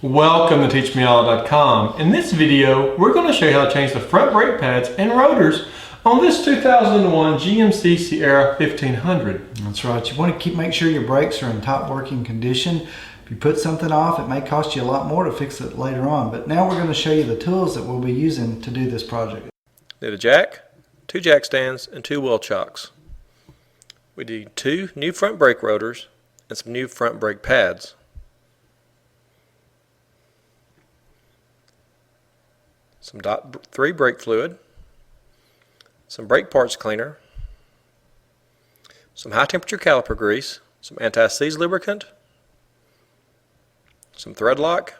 Welcome to TeachMeAll.com. In this video, we're going to show you how to change the front brake pads and rotors on this 2001 GMC Sierra 1500. That's right. You want to make sure your brakes are in top working condition. If you put something off, it may cost you a lot more to fix it later on. But now we're going to show you the tools that we'll be using to do this project. Need a jack, 2 jack stands, and 2 wheel chocks. We need 2 new front brake rotors and some new front brake pads. Some .3 brake fluid, some brake parts cleaner, some high temperature caliper grease, some anti-seize lubricant, some thread lock,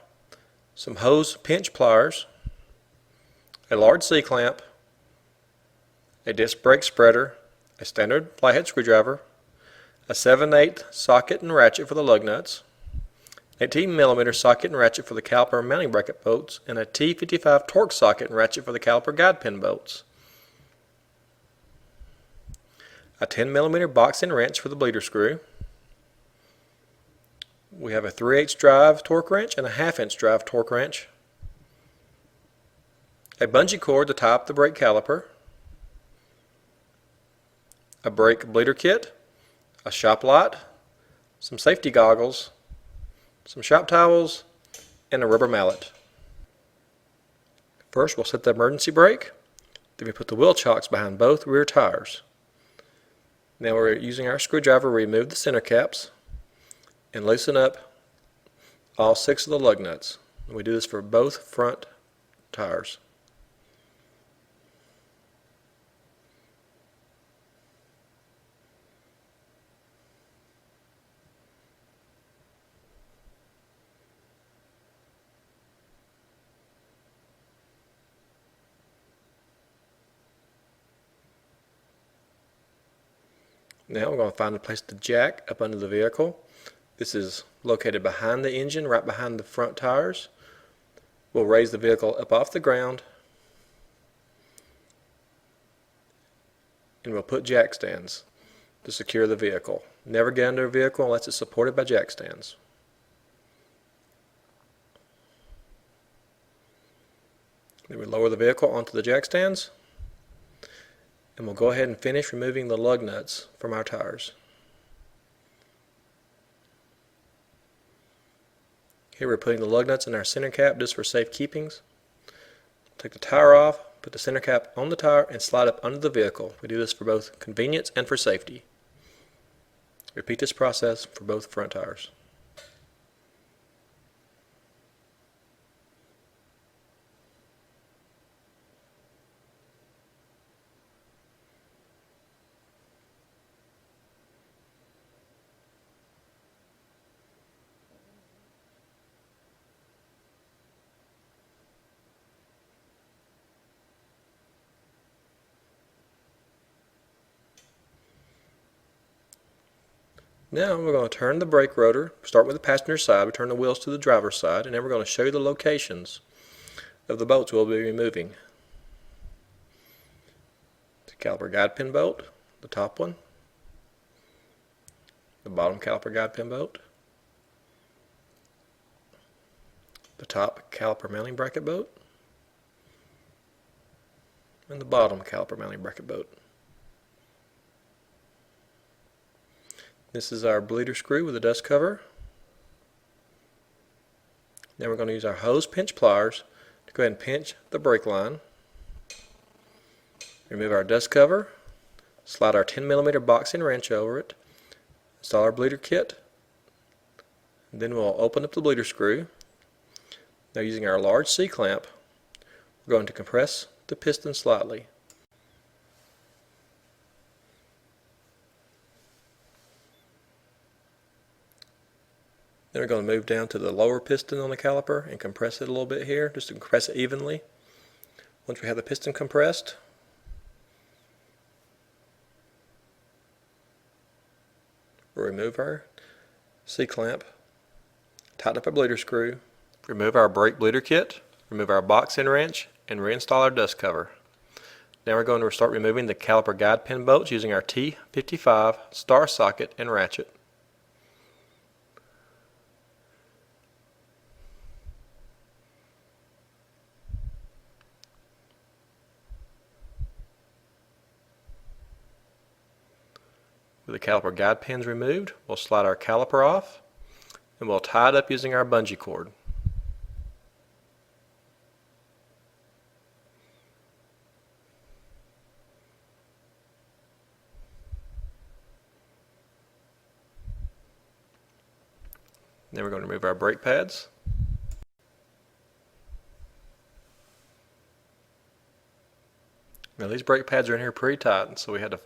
some hose pinch pliers, a large C-clamp, a disc brake spreader, a standard flathead screwdriver, a 7/8 socket and ratchet for the lug nuts, 18mm socket and ratchet for the caliper mounting bracket bolts, and a T55 torque socket and ratchet for the caliper guide pin bolts. A 10mm box and wrench for the bleeder screw. We have a 3/8 drive torque wrench and a 1/2 inch drive torque wrench. A bungee cord to tie up the brake caliper. A brake bleeder kit, a shop light, some safety goggles, some shop towels, and a rubber mallet. First, we'll set the emergency brake. Then we put the wheel chocks behind both rear tires. Now we're using our screwdriver to remove the center caps and loosen up all 6 of the lug nuts. And we do this for both front tires. Now we're going to find a place to jack up under the vehicle. This is located behind the engine, right behind the front tires. We'll raise the vehicle up off the ground and we'll put jack stands to secure the vehicle. Never get under a vehicle unless it's supported by jack stands. Then we lower the vehicle onto the jack stands. And we'll go ahead and finish removing the lug nuts from our tires. Here we're putting the lug nuts in our center cap just for safe keepings. Take the tire off, put the center cap on the tire, and slide up under the vehicle. We do this for both convenience and for safety. Repeat this process for both front tires. Now we're going to turn the brake rotor, start with the passenger side, we turn the wheels to the driver's side, and then we're going to show you the locations of the bolts we'll be removing. The caliper guide pin bolt, the top one, the bottom caliper guide pin bolt, the top caliper mounting bracket bolt, and the bottom caliper mounting bracket bolt. This is our bleeder screw with a dust cover. Now we're going to use our hose pinch pliers to go ahead and pinch the brake line. Remove our dust cover, slide our 10mm box and wrench over it, install our bleeder kit, and then we'll open up the bleeder screw. Now using our large C-clamp, we're going to compress the piston slightly. Then we're going to move down to the lower piston on the caliper and compress it a little bit here, just to compress it evenly. Once we have the piston compressed, we'll remove our C-clamp, tighten up our bleeder screw, remove our brake bleeder kit, remove our box and wrench, and reinstall our dust cover. Now we're going to start removing the caliper guide pin bolts using our T55 star socket and ratchet. With the caliper guide pins removed, we'll slide our caliper off and we'll tie it up using our bungee cord. Then we're going to remove our brake pads. Now these brake pads are in here pretty tight, so we had to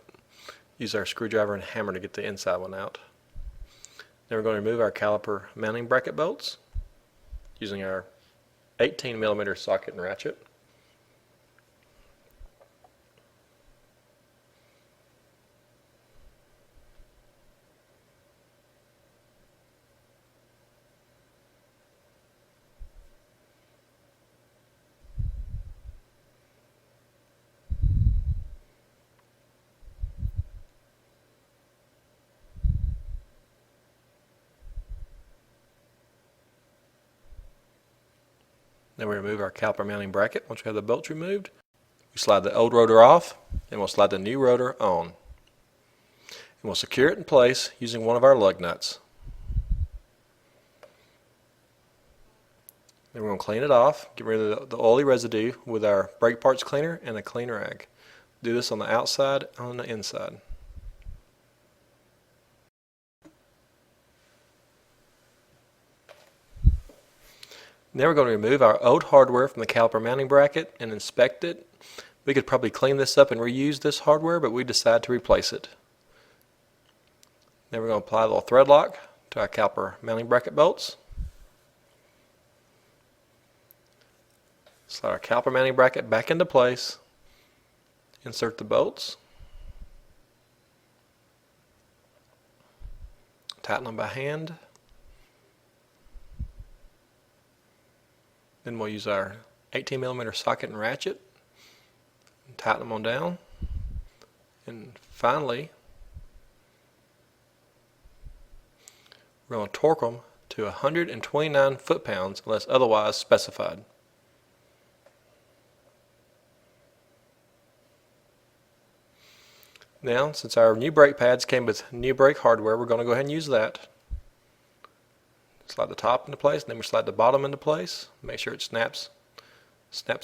use our screwdriver and hammer to get the inside one out. Then we're going to remove our caliper mounting bracket bolts using our 18mm socket and ratchet. Then we remove our caliper mounting bracket. Once we have the bolts removed, we slide the old rotor off and we'll slide the new rotor on. And we'll secure it in place using one of our lug nuts. Then we're going to clean it off, get rid of the oily residue with our brake parts cleaner and a clean rag. Do this on the outside and on the inside. Now we're going to remove our old hardware from the caliper mounting bracket and inspect it. We could probably clean this up and reuse this hardware, but we decided to replace it. Then we're going to apply a little thread lock to our caliper mounting bracket bolts. Slide our caliper mounting bracket back into place. Insert the bolts. Tighten them by hand. Then we'll use our 18mm socket and ratchet and tighten them on down. And finally, we're going to torque them to 129 foot-pounds unless otherwise specified. Now, since our new brake pads came with new brake hardware, we're going to go ahead and use that. Slide the top into place, and then we slide the bottom into place. Make sure it snaps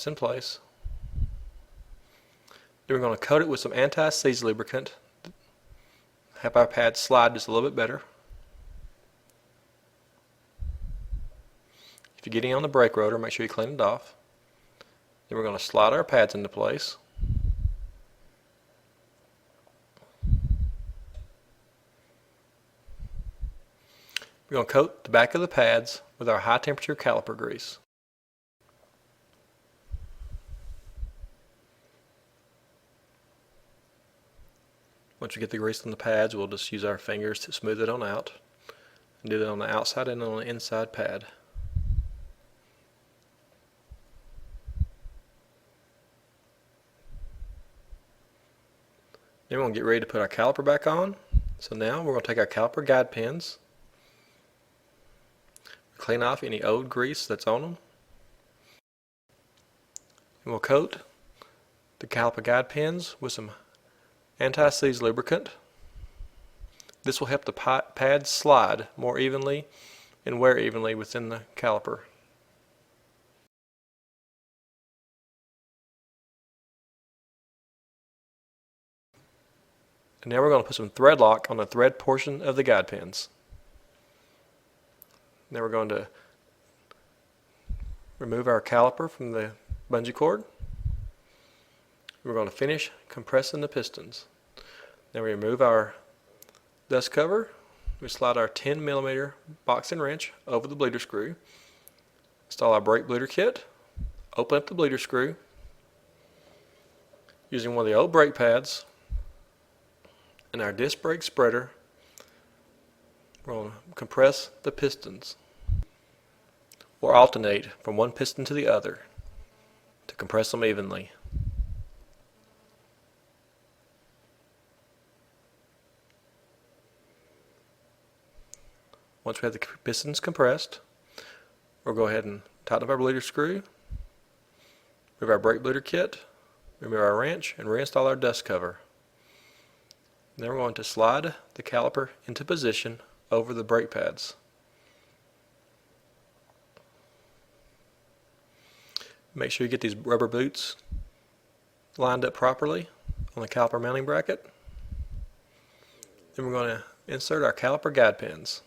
in place. Then we're going to coat it with some anti-seize lubricant. Have our pads slide just a little bit better. If you're getting on the brake rotor, make sure you clean it off. Then we're going to slide our pads into place. We're going to coat the back of the pads with our high temperature caliper grease. Once we get the grease on the pads, we'll just use our fingers to smooth it on out. And do that on the outside and on the inside pad. Then we're going to get ready to put our caliper back on. So now we're going to take our caliper guide pins, clean off any old grease that's on them, and we'll coat the caliper guide pins with some anti-seize lubricant. This will help the pads slide more evenly and wear evenly within the caliper. And now we're going to put some thread lock on the thread portion of the guide pins. Now we're going to remove our caliper from the bungee cord. We're going to finish compressing the pistons. Then we remove our dust cover. We slide our 10mm box and wrench over the bleeder screw. Install our brake bleeder kit. Open up the bleeder screw. Using one of the old brake pads and our disc brake spreader, we're going to compress the pistons. We'll alternate from one piston to the other to compress them evenly. Once we have the pistons compressed, we'll go ahead and tighten up our bleeder screw, remove our brake bleeder kit, remove our wrench, and reinstall our dust cover. Then we're going to slide the caliper into position over the brake pads. Make sure you get these rubber boots lined up properly on the caliper mounting bracket. Then we're going to insert our caliper guide pins.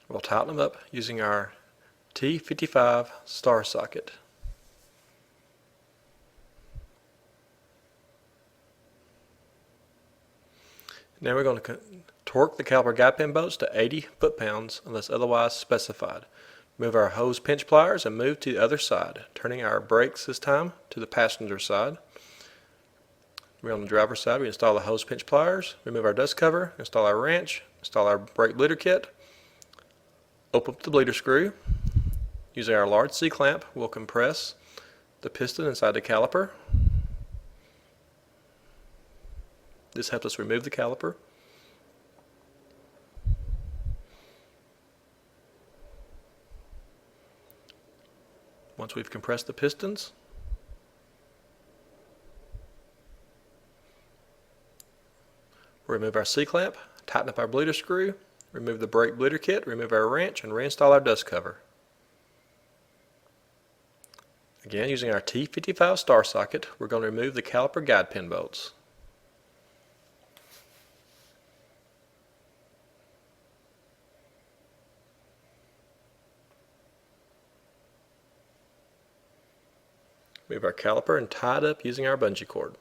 We'll tighten them up using our T55 star socket. Now we're going to torque the caliper guide pin bolts to 80 foot-pounds unless otherwise specified. Move our hose pinch pliers and move to the other side, turning our brakes this time to the passenger side. We're on the driver's side. We install the hose pinch pliers, remove our dust cover, install our wrench, install our brake bleeder kit, open up the bleeder screw. Using our large C-clamp, we'll compress the piston inside the caliper. This helps us remove the caliper. Once we've compressed the pistons, we'll remove our C-clamp, tighten up our bleeder screw, remove the brake bleeder kit, remove our wrench, and reinstall our dust cover. Again, using our T55 star socket, we're going to remove the caliper guide pin bolts. Move our caliper and tie it up using our bungee cord.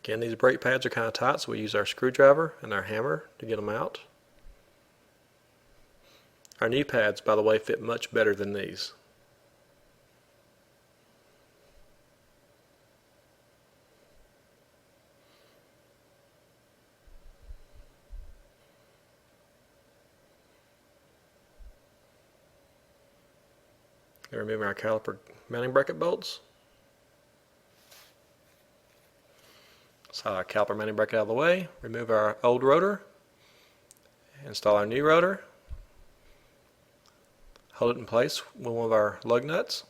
Again, these brake pads are kind of tight, so we use our screwdriver and our hammer to get them out. Our new pads, by the way, fit much better than these. Removing our caliper mounting bracket bolts. Slide our caliper mounting bracket out of the way, remove our old rotor, install our new rotor, hold it in place with one of our lug nuts.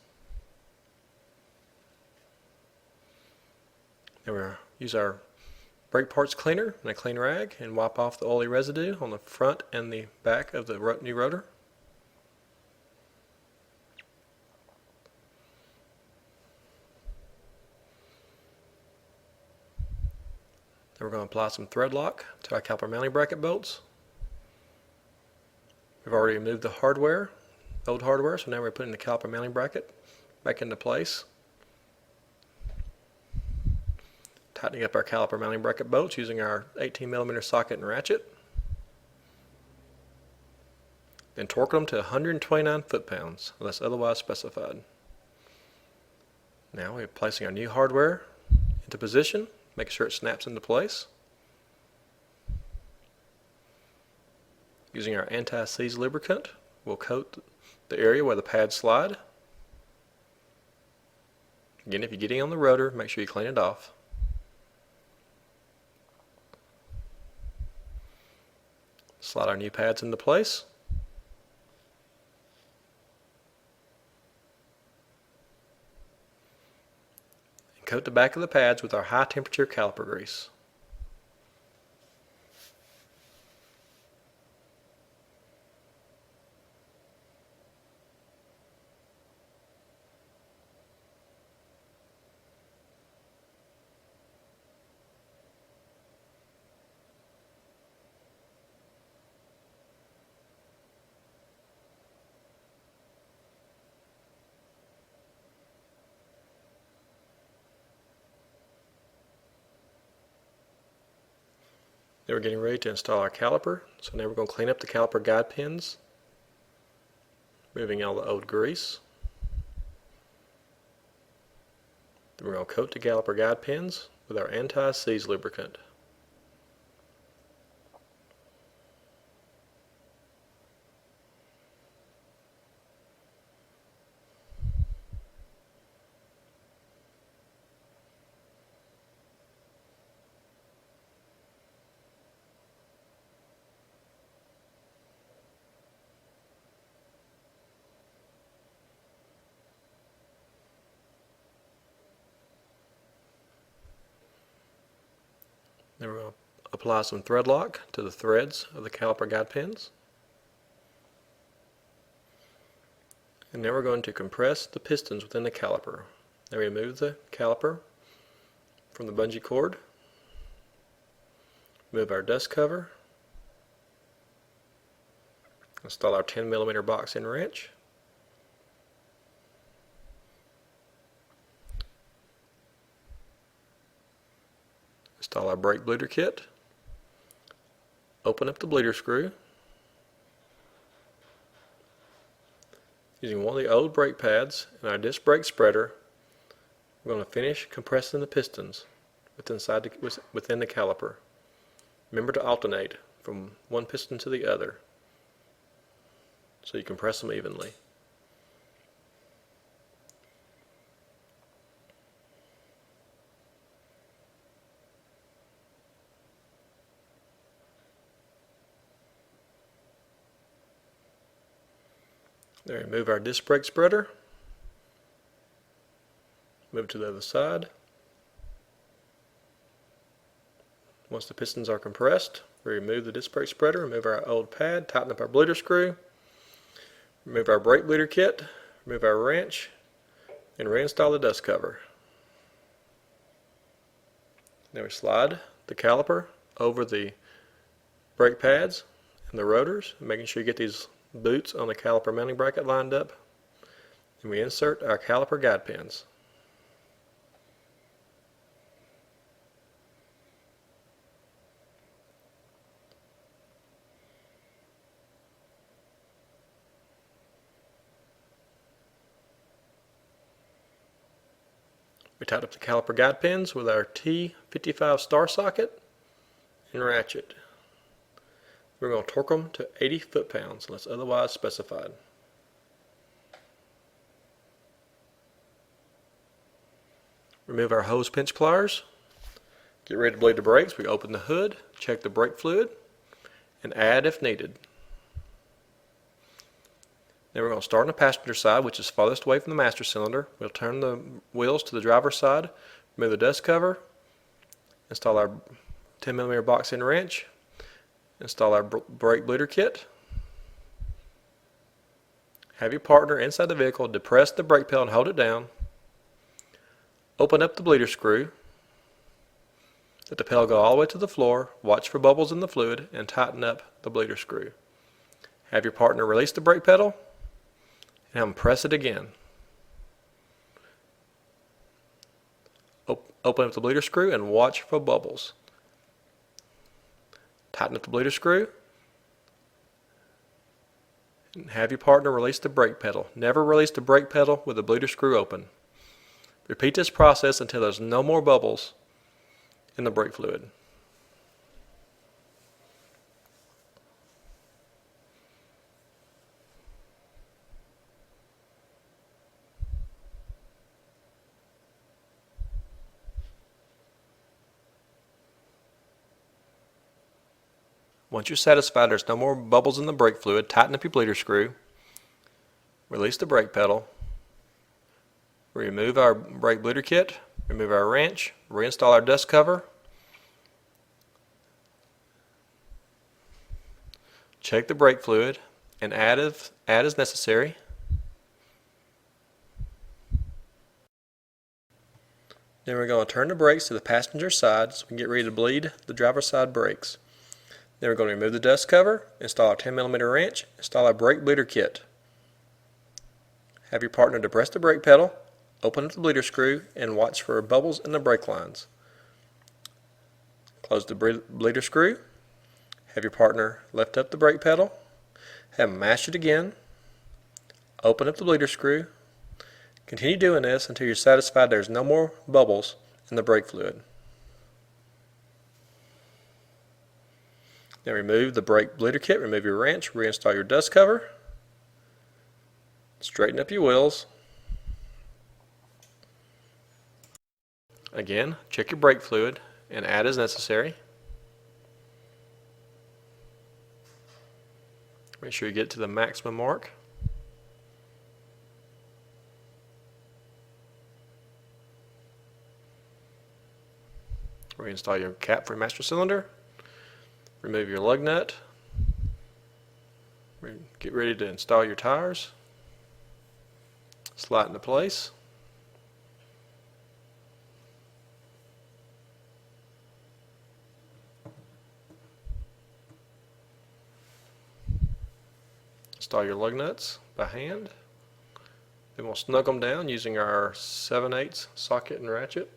Then we'll use our brake parts cleaner and a clean rag and wipe off the oily residue on the front and the back of the new rotor. Then we're going to apply some thread lock to our caliper mounting bracket bolts. We've already removed the hardware, old hardware, so now we're putting the caliper mounting bracket back into place. Tightening up our caliper mounting bracket bolts using our 18mm socket and ratchet. Then torque them to 129 foot-pounds unless otherwise specified. Now we're placing our new hardware into position, making sure it snaps into place. Using our anti-seize lubricant, we'll coat the area where the pads slide. Again, if you're getting on the rotor, make sure you clean it off. Slide our new pads into place. And coat the back of the pads with our high temperature caliper grease. Then we're getting ready to install our caliper. So now we're going to clean up the caliper guide pins, removing all the old grease. Then we're going to coat the caliper guide pins with our anti-seize lubricant. Then we're going to apply some thread lock to the threads of the caliper guide pins. And now we're going to compress the pistons within the caliper. Now we remove the caliper from the bungee cord, remove our dust cover, install our 10mm box end wrench, install our brake bleeder kit, open up the bleeder screw. Using one of the old brake pads and our disc brake spreader, we're going to finish compressing the pistons within the caliper. Remember to alternate from one piston to the other so you compress them evenly. Then remove our disc brake spreader, move to the other side. Once the pistons are compressed, we remove the disc brake spreader, remove our old pad, tighten up our bleeder screw, remove our brake bleeder kit, remove our wrench, and reinstall the dust cover. Now we slide the caliper over the brake pads and the rotors, making sure you get these boots on the caliper mounting bracket lined up, and we insert our caliper guide pins. We tied up the caliper guide pins with our T55 star socket and ratchet. We're going to torque them to 80 foot-pounds unless otherwise specified. Remove our hose pinch pliers. Get ready to bleed the brakes. We open the hood, check the brake fluid, and add if needed. Then we're going to start on the passenger side, which is farthest away from the master cylinder. We'll turn the wheels to the driver's side, remove the dust cover, install our 10mm box end wrench, install our brake bleeder kit. Have your partner inside the vehicle depress the brake pedal and hold it down. Open up the bleeder screw. Let the pedal go all the way to the floor. Watch for bubbles in the fluid and tighten up the bleeder screw. Have your partner release the brake pedal and have them press it again. Open up the bleeder screw and watch for bubbles. Tighten up the bleeder screw and have your partner release the brake pedal. Never release the brake pedal with the bleeder screw open. Repeat this process until there's no more bubbles in the brake fluid. Once you're satisfied there's no more bubbles in the brake fluid, tighten up your bleeder screw, release the brake pedal, remove our brake bleeder kit, remove our wrench, reinstall our dust cover, check the brake fluid, and add as necessary. Then we're going to turn the brakes to the passenger side so we can get ready to bleed the driver's side brakes. Then we're going to remove the dust cover, install our 10mm wrench, install our brake bleeder kit. Have your partner depress the brake pedal, open up the bleeder screw, and watch for bubbles in the brake lines. Close the bleeder screw. Have your partner lift up the brake pedal, have them mash it again, open up the bleeder screw. Continue doing this until you're satisfied there's no more bubbles in the brake fluid. Now remove the brake bleeder kit, remove your wrench, reinstall your dust cover, straighten up your wheels. Again, check your brake fluid and add as necessary. Make sure you get to the maximum mark. Reinstall your cap for your master cylinder. Remove your lug nut. Get ready to install your tires. Slide into place. Install your lug nuts by hand. Then we'll snug them down using our 7/8 socket and ratchet.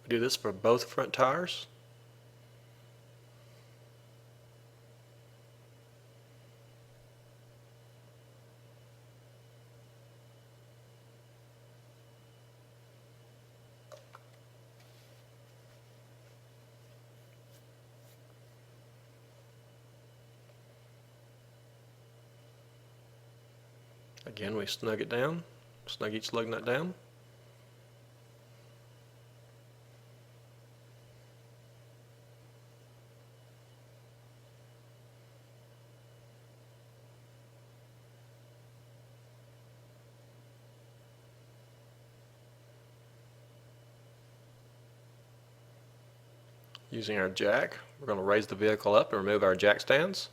We do this for both front tires. Again, we snug it down, snug each lug nut down. Using our jack, we're going to raise the vehicle up and remove our jack stands.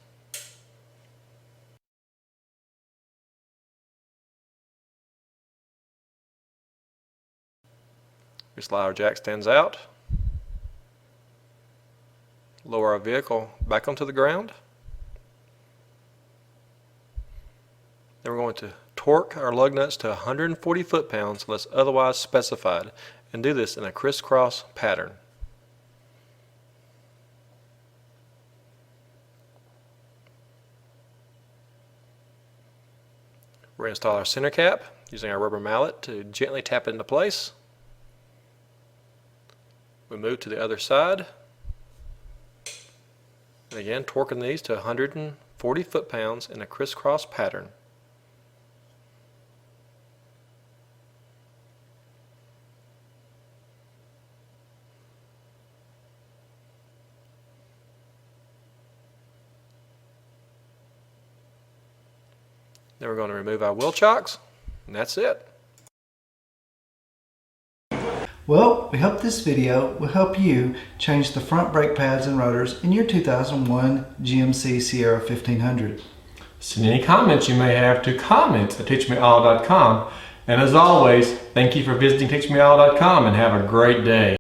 We slide our jack stands out, lower our vehicle back onto the ground. Then we're going to torque our lug nuts to 140 foot-pounds unless otherwise specified, and do this in a crisscross pattern. We're going to install our center cap using our rubber mallet to gently tap it into place. We move to the other side, and again torquing these to 140 foot-pounds in a crisscross pattern. Then we're going to remove our wheel chocks, and that's it. Well, we hope this video will help you change the front brake pads and rotors in your 2001 GMC Sierra 1500. Send any comments you may have to comments@teachmeall.com. And as always, thank you for visiting teachmeall.com and have a great day.